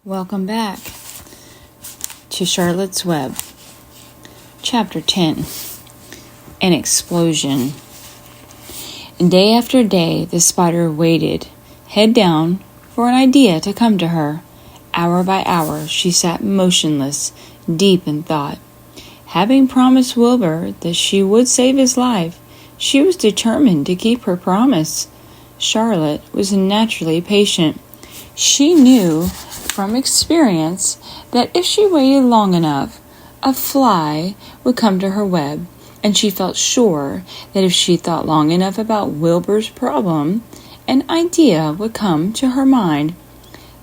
Welcome back to Charlotte's Web, Chapter 10, An Explosion. Day after day, the spider waited, head down, for an idea to come to her. Hour by hour, she sat motionless, deep in thought. Having promised Wilbur that she would save his life, she was determined to keep her promise. Charlotte was naturally patient. She knew from experience that if she waited long enough, a fly would come to her web, and she felt sure that if she thought long enough about Wilbur's problem, an idea would come to her mind.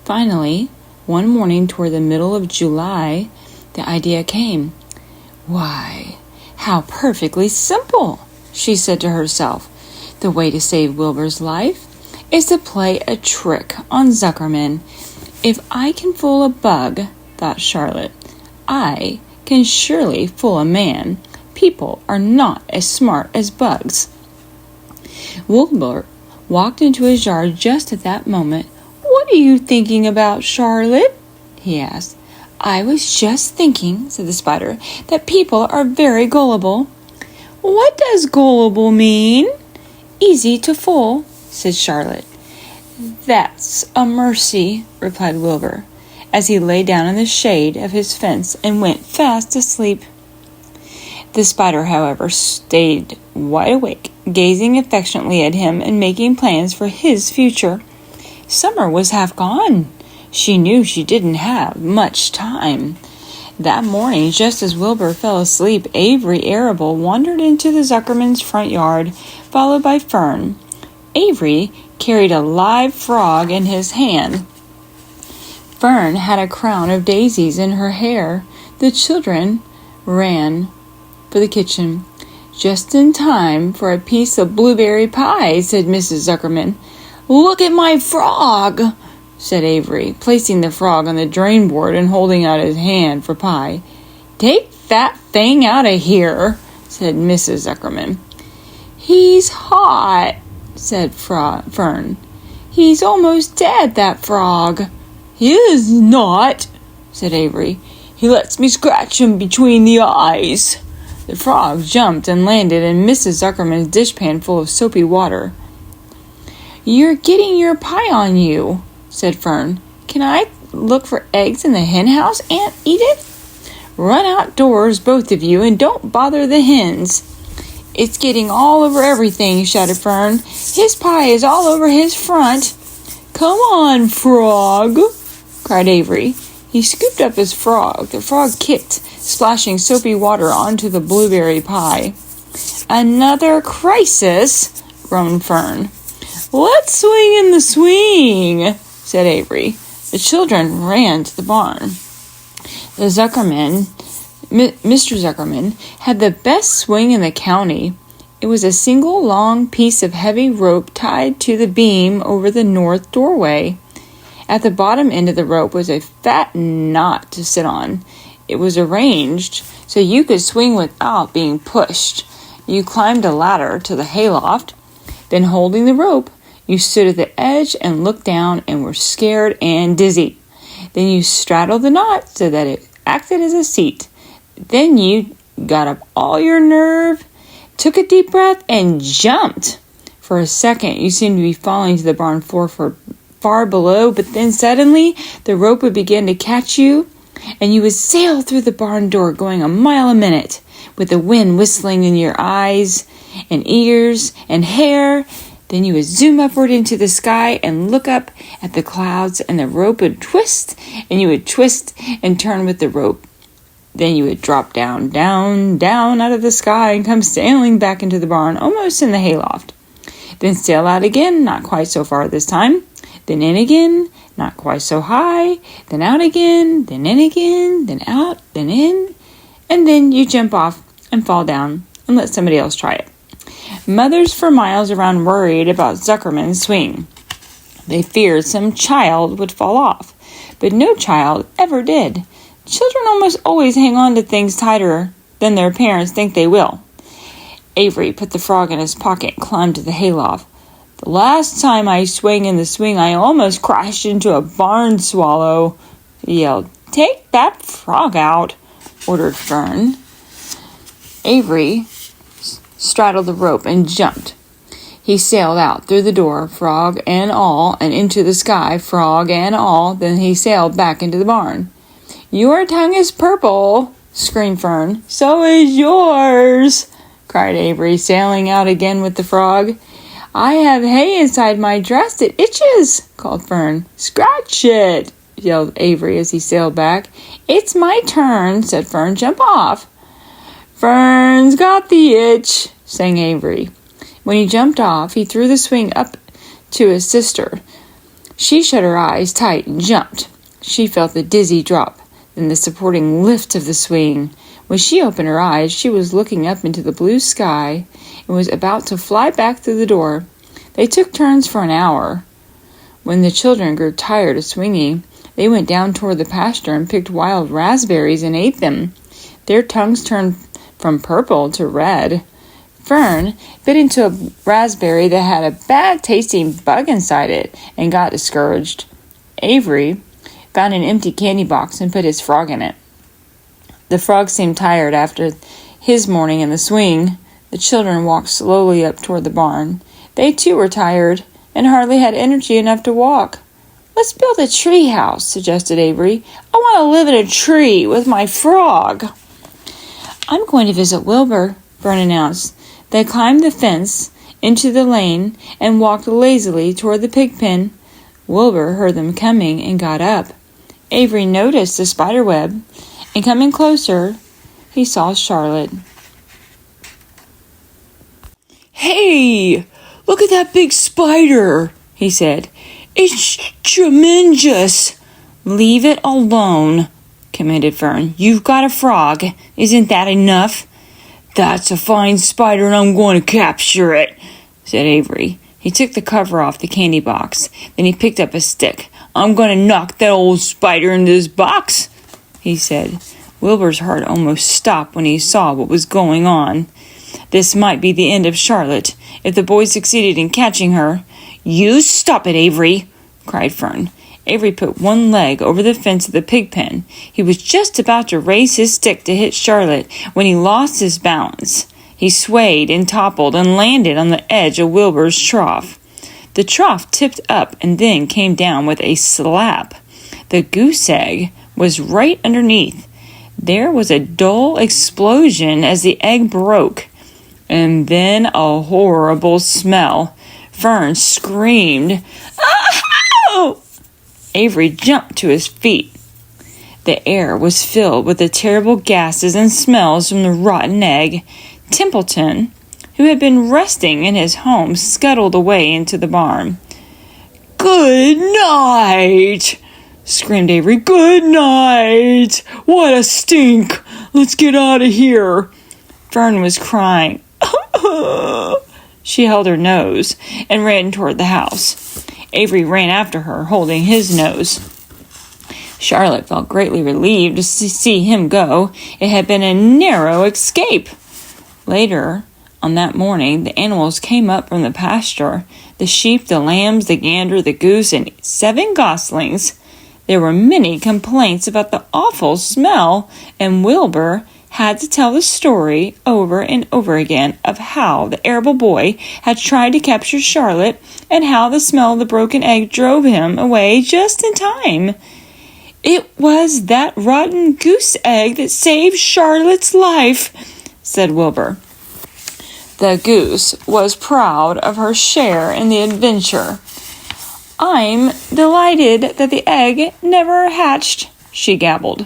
Finally, one morning toward the middle of July, the idea came. "Why, how perfectly simple," she said to herself. "The way to save Wilbur's life is to play a trick on Zuckerman. If I can fool a bug," thought Charlotte, "I can surely fool a man. People are not as smart as bugs." Wilbur walked into his yard just at that moment. "What are you thinking about, Charlotte?" he asked. "I was just thinking," said the spider, "that people are very gullible." "What does gullible mean?" "Easy to fool," said Charlotte. "That's a mercy," replied Wilbur, as he lay down in the shade of his fence and went fast asleep. The spider, however, stayed wide awake, gazing affectionately at him and making plans for his future. Summer was half gone. She knew she didn't have much time. That morning, just as Wilbur fell asleep, Avery Arable wandered into the Zuckerman's front yard, followed by Fern. Avery carried a live frog in his hand. Fern had a crown of daisies in her hair. The children ran for the kitchen. "Just in time for a piece of blueberry pie," said Mrs. Zuckerman. "Look at my frog," said Avery, placing the frog on the drain board and holding out his hand for pie. "Take that thing out of here," said Mrs. Zuckerman. "He's hot," said Fern. "He's almost dead, that frog." "He is not," said Avery. "He lets me scratch him between the eyes." The frog jumped and landed in Mrs. Zuckerman's dishpan full of soapy water. "You're getting your pie on you," said Fern. "Can I look for eggs in the hen house, Aunt Edith?" "Run outdoors, both of you, and don't bother the hens." "It's getting all over everything," shouted Fern. "His pie is all over his front." "Come on, frog," cried Avery. He scooped up his frog. The frog kicked, splashing soapy water onto the blueberry pie. "Another crisis," groaned Fern. "Let's swing in the swing," said Avery. The children ran to the barn. Mr. Zuckerman had the best swing in the county. It was a single long piece of heavy rope tied to the beam over the north doorway. At the bottom end of the rope was a fat knot to sit on. It was arranged so you could swing without being pushed. You climbed a ladder to the hayloft. Then, holding the rope, you stood at the edge and looked down and were scared and dizzy. Then you straddled the knot so that it acted as a seat. Then you got up all your nerve, took a deep breath, and jumped. For a second, you seemed to be falling to the barn floor far below, but then suddenly the rope would begin to catch you, and you would sail through the barn door going a mile a minute, with the wind whistling in your eyes and ears and hair. Then you would zoom upward into the sky and look up at the clouds, and the rope would twist, and you would twist and turn with the rope. Then you would drop down, down, down out of the sky and come sailing back into the barn, almost in the hayloft. Then sail out again, not quite so far this time. Then in again, not quite so high. Then out again, then in again, then out, then in. And then you jump off and fall down and let somebody else try it. Mothers for miles around worried about Zuckerman's swing. They feared some child would fall off, but no child ever did. Children almost always hang on to things tighter than their parents think they will. Avery put the frog in his pocket and climbed to the hayloft. "The last time I swung in the swing, I almost crashed into a barn swallow," he yelled. "Take that frog out," ordered Fern. Avery straddled the rope and jumped. He sailed out through the door, frog and all, and into the sky, frog and all. Then he sailed back into the barn. "Your tongue is purple," screamed Fern. "So is yours," cried Avery, sailing out again with the frog. "I have hay inside my dress. It itches," called Fern. "Scratch it," yelled Avery as he sailed back. "It's my turn," said Fern. "Jump off." "Fern's got the itch," sang Avery. When he jumped off, he threw the swing up to his sister. She shut her eyes tight and jumped. She felt the dizzy drop, then the supporting lift of the swing. When she opened her eyes, she was looking up into the blue sky and was about to fly back through the door. They took turns for an hour. When the children grew tired of swinging, they went down toward the pasture and picked wild raspberries and ate them. Their tongues turned from purple to red. Fern bit into a raspberry that had a bad-tasting bug inside it and got discouraged. Avery found an empty candy box and put his frog in it. The frog seemed tired after his morning in the swing. The children walked slowly up toward the barn. They too were tired and hardly had energy enough to walk. "Let's build a tree house," suggested Avery. "I want to live in a tree with my frog." "I'm going to visit Wilbur," Fern announced. They climbed the fence into the lane and walked lazily toward the pig pen. Wilbur heard them coming and got up. Avery noticed the spider web, and coming closer, he saw Charlotte. "Hey, look at that big spider," he said. "It's tremendous." "Leave it alone," commanded Fern. "You've got a frog. Isn't that enough?" "That's a fine spider, and I'm going to capture it," said Avery. He took the cover off the candy box. Then he picked up a stick. "I'm going to knock that old spider into this box," he said. Wilbur's heart almost stopped when he saw what was going on. This might be the end of Charlotte, if the boys succeeded in catching her. "You stop it, Avery," cried Fern. Avery put one leg over the fence of the pig pen. He was just about to raise his stick to hit Charlotte when he lost his balance. He swayed and toppled and landed on the edge of Wilbur's trough. The trough tipped up and then came down with a slap. The goose egg was right underneath. There was a dull explosion as the egg broke, and then a horrible smell. Fern screamed, "Oh!" Avery jumped to his feet. The air was filled with the terrible gases and smells from the rotten egg. Templeton, who had been resting in his home, scuttled away into the barn. "Good night!" screamed Avery. "Good night! What a stink! Let's get out of here!" Fern was crying. She held her nose and ran toward the house. Avery ran after her, holding his nose. Charlotte felt greatly relieved to see him go. It had been a narrow escape. Later on that morning, the animals came up from the pasture. The sheep, the lambs, the gander, the goose, and 7 goslings. There were many complaints about the awful smell, and Wilbur had to tell the story over and over again of how the Arable boy had tried to capture Charlotte and how the smell of the broken egg drove him away just in time. "It was that rotten goose egg that saved Charlotte's life," said Wilbur. The goose was proud of her share in the adventure. "I'm delighted that the egg never hatched," she gabbled.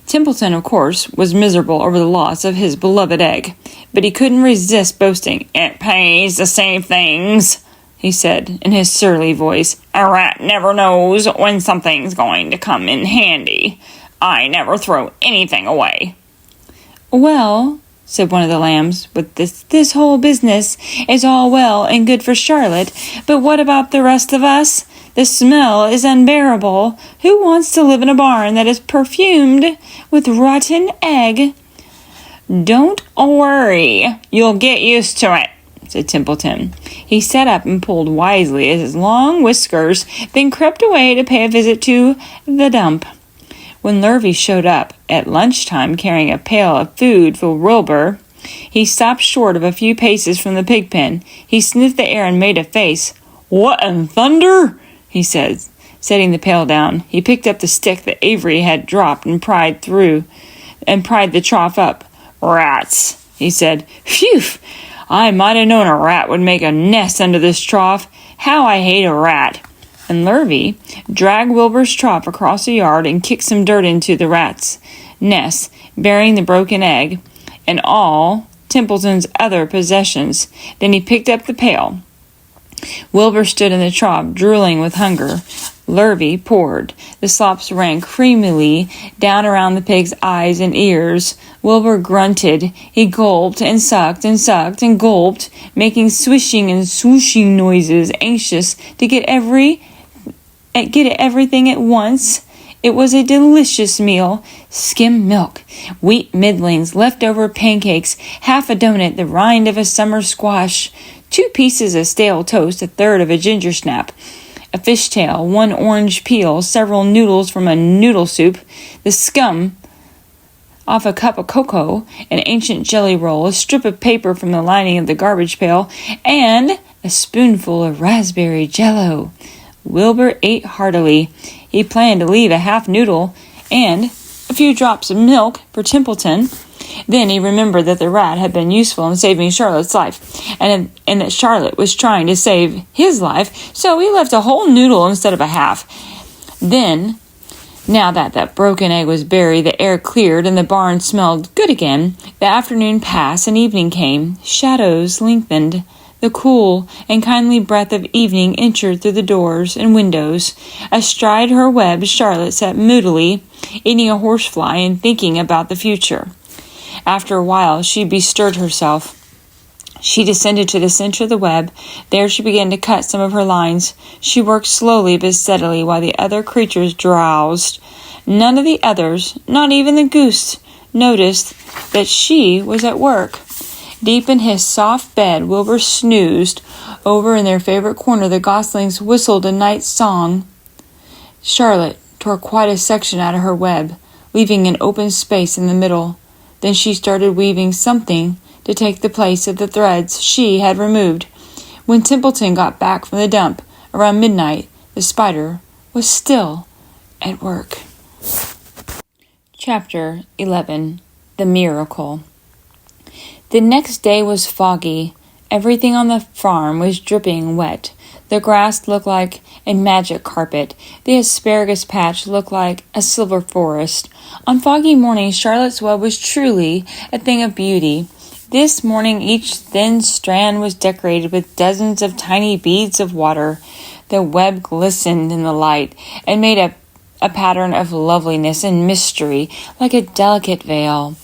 Templeton, of course, was miserable over the loss of his beloved egg, but he couldn't resist boasting. "It pays to save things," he said in his surly voice. "A rat never knows when something's going to come in handy. I never throw anything away." "Well," said one of the lambs, "with this whole business is all well and good for Charlotte, but what about the rest of us? The smell is unbearable. Who wants to live in a barn that is perfumed with rotten egg?" "Don't worry, you'll get used to it," said Templeton. He sat up and pulled wisely at his long whiskers, then crept away to pay a visit to the dump. When Lurvy showed up at lunchtime carrying a pail of food for Wilbur, he stopped short of a few paces from the pig pen. He sniffed the air and made a face. "What in thunder?" he said, setting the pail down. He picked up the stick that Avery had dropped and pried the trough up. "Rats," he said. "Phew! I might have known a rat would make a nest under this trough. How I hate a rat." And Lurvy dragged Wilbur's trough across the yard and kicked some dirt into the rat's nest, burying the broken egg and all Templeton's other possessions. Then he picked up the pail. Wilbur stood in the trough, drooling with hunger. Lurvy poured. The slops ran creamily down around the pig's eyes and ears. Wilbur grunted. He gulped and sucked and gulped, making swishing and swooshing noises, anxious to get everything at once. It was a delicious meal. Skim milk, wheat middlings, leftover pancakes, half a donut, the rind of a summer squash, 2 pieces of stale toast, a third of a ginger snap, a fishtail, 1 orange peel, several noodles from a noodle soup, the scum off a cup of cocoa, an ancient jelly roll, a strip of paper from the lining of the garbage pail, and a spoonful of raspberry jello. Wilbur ate heartily. He planned to leave a half noodle and a few drops of milk for Templeton. Then he remembered that the rat had been useful in saving Charlotte's life, and that Charlotte was trying to save his life, so he left a whole noodle instead of a half. Then, now that broken egg was buried, the air cleared and the barn smelled good again. The afternoon passed and evening came. Shadows lengthened. The cool and kindly breath of evening entered through the doors and windows. Astride her web, Charlotte sat moodily, eating a horsefly and thinking about the future. After a while, she bestirred herself. She descended to the center of the web. There she began to cut some of her lines. She worked slowly but steadily while the other creatures drowsed. None of the others, not even the goose, noticed that she was at work. Deep in his soft bed, Wilbur snoozed. Over in their favorite corner, the goslings whistled a night song. Charlotte tore quite a section out of her web, leaving an open space in the middle. Then she started weaving something to take the place of the threads she had removed. When Templeton got back from the dump around midnight, the spider was still at work. Chapter 11. The Miracle. The next day was foggy. Everything on the farm was dripping wet. The grass looked like a magic carpet. The asparagus patch looked like a silver forest. On foggy mornings, Charlotte's web was truly a thing of beauty. This morning, each thin strand was decorated with dozens of tiny beads of water. The web glistened in the light and made a pattern of loveliness and mystery, like a delicate veil.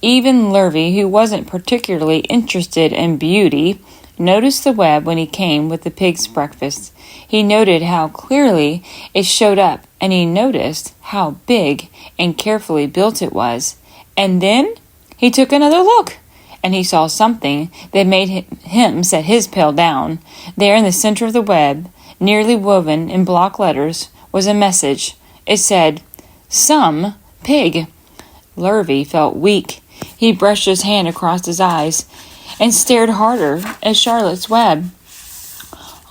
Even Lurvy, who wasn't particularly interested in beauty, noticed the web when he came with the pig's breakfast. He noted how clearly it showed up, and he noticed how big and carefully built it was. And then he took another look, and he saw something that made him set his pail down. There in the center of the web, nearly woven in block letters, was a message. It said, "Some pig." Lurvy felt weak. He brushed his hand across his eyes and stared harder at Charlotte's web.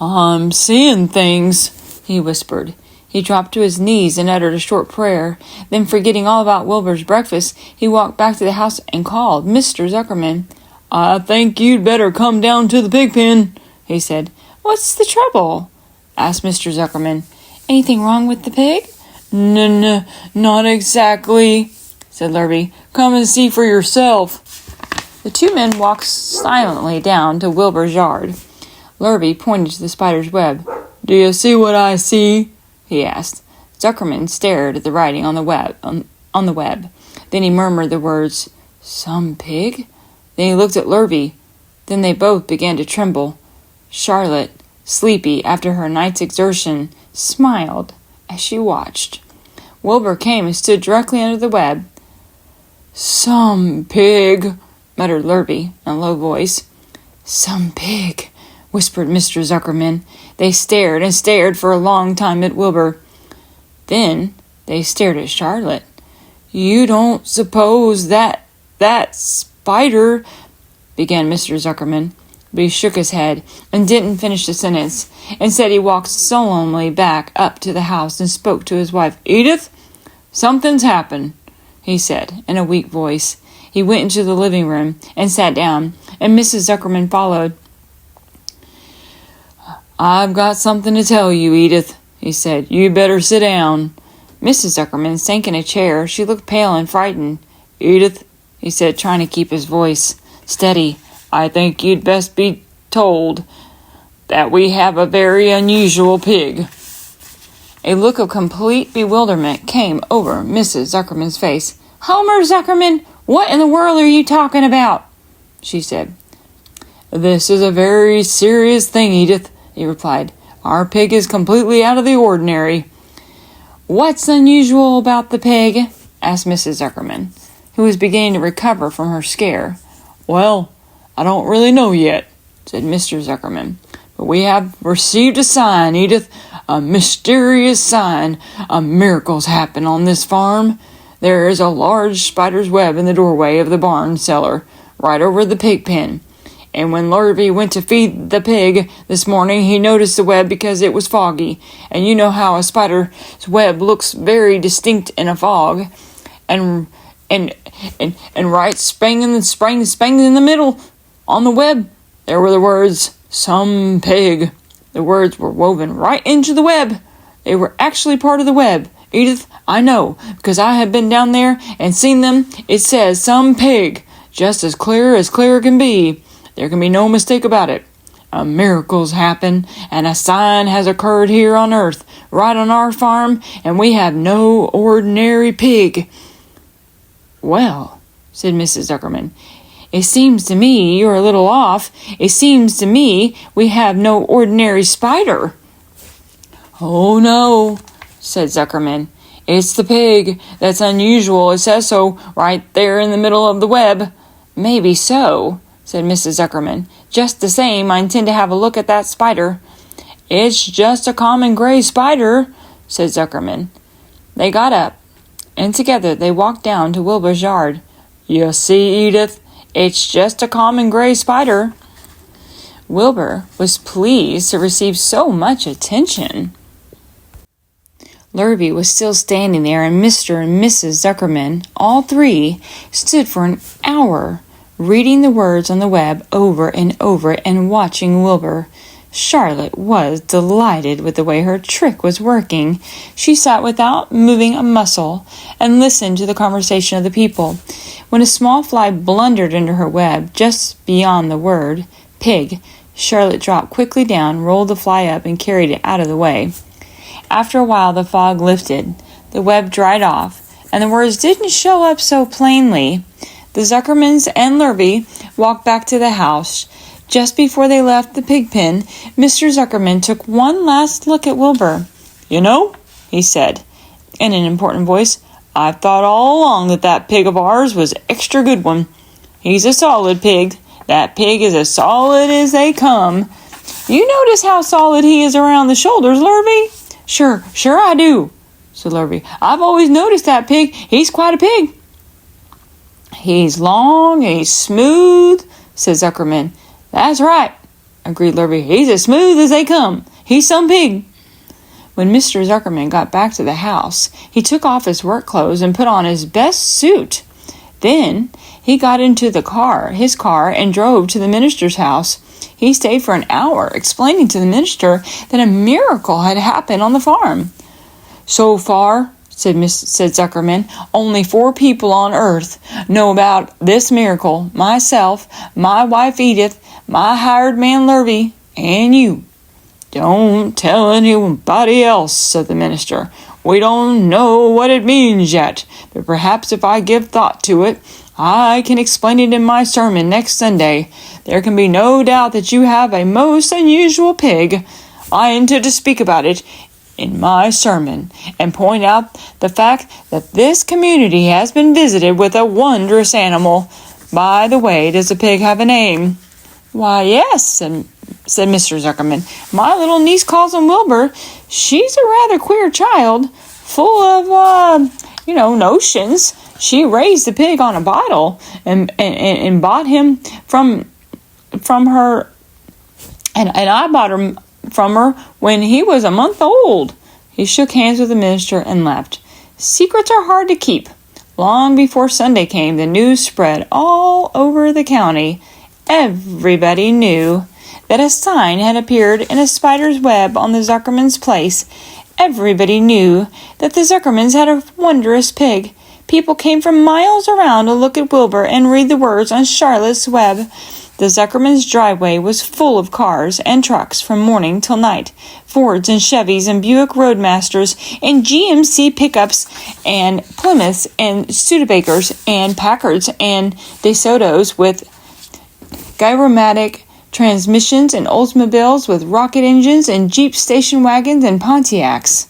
"I'm seeing things," he whispered. He dropped to his knees and uttered a short prayer. Then, forgetting all about Wilbur's breakfast, he walked back to the house and called Mr. Zuckerman. "I think you'd better come down to the pig pen," he said. "What's the trouble?" asked Mr. Zuckerman. "Anything wrong with the pig?" No, not exactly," said Lurvy. "Come and see for yourself." The 2 men walked silently down to Wilbur's yard. Lurvy pointed to the spider's web. "Do you see what I see?" he asked. Zuckerman stared at the writing on the web. Then he murmured the words, "Some pig?" Then he looked at Lurvy. Then they both began to tremble. Charlotte, sleepy after her night's exertion, smiled as she watched. Wilbur came and stood directly under the web. "Some pig," muttered Lurvy in a low voice. "Some pig," whispered Mr. Zuckerman. They stared and stared for a long time at Wilbur. Then they stared at Charlotte. "You don't suppose that spider—" began Mr. Zuckerman, but he shook his head and didn't finish the sentence. Instead, he walked solemnly back up to the house and spoke to his wife. "Edith, something's happened," he said in a weak voice. He went into the living room and sat down, and Mrs. Zuckerman followed. "I've got something to tell you, Edith," he said. "You'd better sit down." Mrs. Zuckerman sank in a chair. She looked pale and frightened. "Edith," he said, trying to keep his voice steady, "I think you'd best be told that we have a very unusual pig." A look of complete bewilderment came over Mrs. Zuckerman's face. "Homer Zuckerman, what in the world are you talking about?" she said. "This is a very serious thing, Edith," he replied. "Our pig is completely out of the ordinary." "What's unusual about the pig?" asked Mrs. Zuckerman, who was beginning to recover from her scare. "Well, I don't really know yet," said Mr. Zuckerman. "But we have received a sign, Edith, a mysterious sign. A miracle's happened on this farm. There is a large spider's web in the doorway of the barn cellar, right over the pig pen. And when Lurvy went to feed the pig this morning, he noticed the web because it was foggy. And you know how a spider's web looks very distinct in a fog. And right spang in the middle on the web, there were the words, 'Some pig.' The words were woven right into the web. They were actually part of the web. Edith, I know, because I have been down there and seen them. It says 'Some pig,' just as clear can be. There can be no mistake about it. A miracle's happened, and a sign has occurred here on earth, right on our farm, and we have no ordinary pig." "Well," said Mrs. Zuckerman, "it seems to me you're a little off. It seems to me we have no ordinary spider." "Oh, no," said Zuckerman. "It's the pig that's unusual. It says so right there in the middle of the web." "Maybe so," said Mrs. Zuckerman. "Just the same, I intend to have a look at that spider." "It's just a common gray spider," said Zuckerman. They got up, and together they walked down to Wilbur's yard. "You see, Edith, it's just a common gray spider." Wilbur was pleased to receive so much attention. Lurvy was still standing there, and Mr. and Mrs. Zuckerman, all three, stood for an hour, reading the words on the web over and over and watching Wilbur. Charlotte was delighted with the way her trick was working. She sat without moving a muscle and listened to the conversation of the people. When a small fly blundered into her web just beyond the word pig, Charlotte dropped quickly down, rolled the fly up, and carried it out of the way. After a while, the fog lifted, the web dried off, and the words didn't show up so plainly. The Zuckermans and Lurvy walked back to the house. Just before they left the pig pen, Mr. Zuckerman took one last look at Wilbur. "You know," he said, in an important voice, "I've thought all along that pig of ours was an extra good one. He's a solid pig. That pig is as solid as they come. You notice how solid he is around the shoulders, Lurvy?" Sure I do," said Lurvy. "I've always noticed that pig. He's quite a pig." "He's long and he's smooth," said Zuckerman. "That's right," agreed Lurvy. "He's as smooth as they come. He's some pig." When Mr. Zuckerman got back to the house, he took off his work clothes and put on his best suit. Then he got into his car, and drove to the minister's house. He stayed for an hour, explaining to the minister that a miracle had happened on the farm. "So far," said Zuckerman, "only 4 people on earth know about this miracle. Myself, my wife Edith, my hired man Lurvy, and you." "Don't tell anybody else," said the minister. "We don't know what it means yet, but perhaps if I give thought to it, I can explain it in my sermon next Sunday. There can be no doubt that you have a most unusual pig. I intend to speak about it in my sermon and point out the fact that this community has been visited with a wondrous animal. By the way, does the pig have a name?" "Why, yes," said Mr. Zuckerman. "My little niece calls him Wilbur. She's a rather queer child, full of, notions. She raised the pig on a bottle and bought him from her, and I bought him from her when he was a month old." He shook hands with the minister and left. Secrets are hard to keep. Long before Sunday came, the news spread all over the county. Everybody knew that a sign had appeared in a spider's web on the Zuckerman's place. Everybody knew that the Zuckermans had a wondrous pig. People came from miles around to look at Wilbur and read the words on Charlotte's Web. The Zuckermans' driveway was full of cars and trucks from morning till night. Fords and Chevys and Buick Roadmasters and GMC pickups and Plymouths and Studebakers and Packards and DeSotos with Gyromatic transmissions and Oldsmobiles with rocket engines and Jeep station wagons and Pontiacs.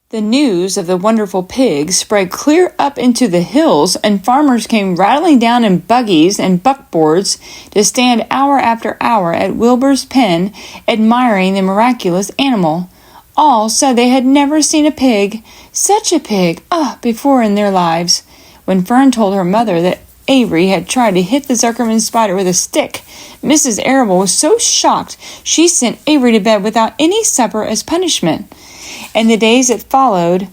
The news of the wonderful pig spread clear up into the hills, and farmers came rattling down in buggies and buckboards to stand hour after hour at Wilbur's pen, admiring the miraculous animal. All said they had never seen a pig, such a pig, before in their lives. When Fern told her mother that Avery had tried to hit the Zuckerman spider with a stick, Mrs. Arable was so shocked she sent Avery to bed without any supper as punishment. In the days that followed,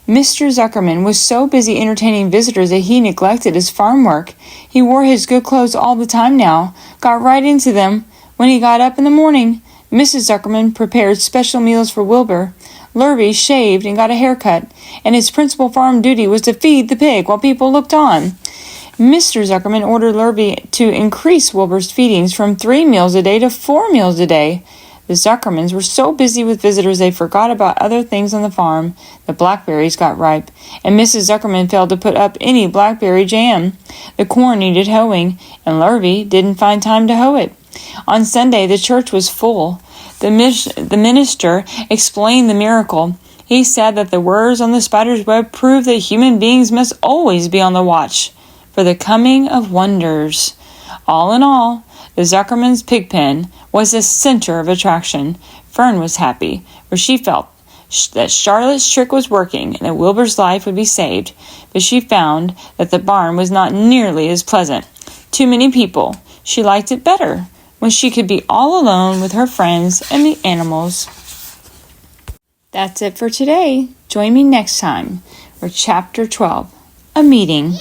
Mr. Zuckerman was so busy entertaining visitors that he neglected his farm work. He wore his good clothes all the time now, got right into them. When he got up in the morning, Mrs. Zuckerman prepared special meals for Wilbur. Lurvy shaved and got a haircut, and his principal farm duty was to feed the pig while people looked on. Mr. Zuckerman ordered Lurvy to increase Wilbur's feedings from 3 meals a day to 4 meals a day. The Zuckermans were so busy with visitors they forgot about other things on the farm. The blackberries got ripe, and Mrs. Zuckerman failed to put up any blackberry jam. The corn needed hoeing, and Lurvy didn't find time to hoe it. On Sunday, the church was full. The minister explained the miracle. He said that the words on the spider's web proved that human beings must always be on the watch for the coming of wonders. All in all, the Zuckerman's pig pen was the center of attraction. Fern was happy, for she felt that Charlotte's trick was working and that Wilbur's life would be saved, but she found that the barn was not nearly as pleasant. Too many people. She liked it better when she could be all alone with her friends and the animals. That's it for today. Join me next time for Chapter 12, A Meeting.